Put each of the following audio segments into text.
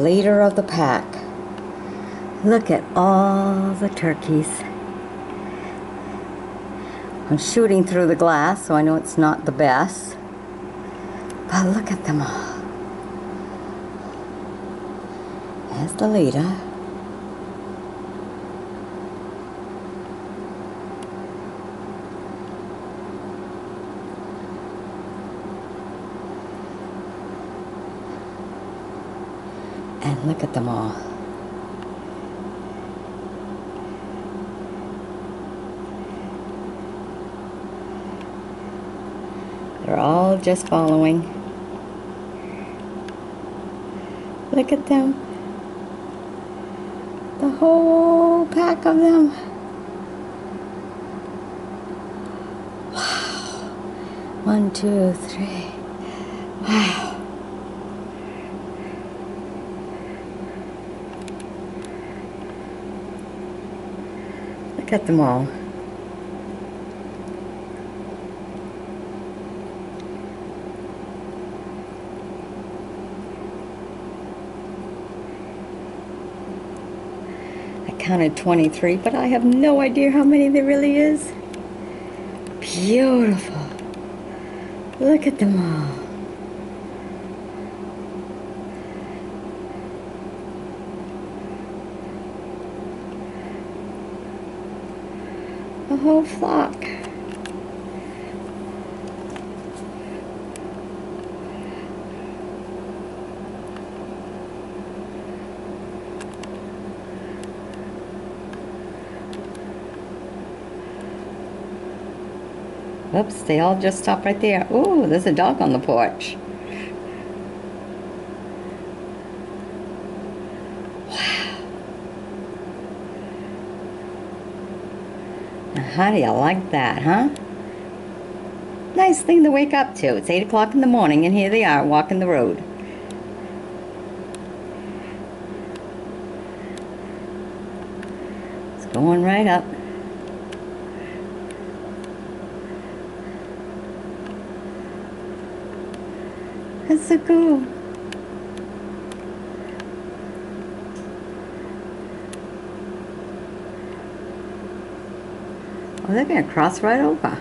leader of the pack. Look at all the turkeys. I'm shooting through the glass, so I know it's not the best. But look at them all. There's the leader. And look at them all. They're all just following. Look at them. The whole pack of them. Wow. 1, 2, 3. Wow. Look at them all. I counted 23, but I have no idea how many there really is. Beautiful. Look at them all. A whole flock. Oops, they all just stopped right there. Ooh, there's a dog on the porch. How do you like that, huh? Nice thing to wake up to. It's 8 o'clock in the morning and here they are walking the road. It's going right up. That's so cool. Oh, they're going to cross right over.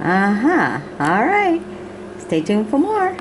Uh-huh. All right. Stay tuned for more.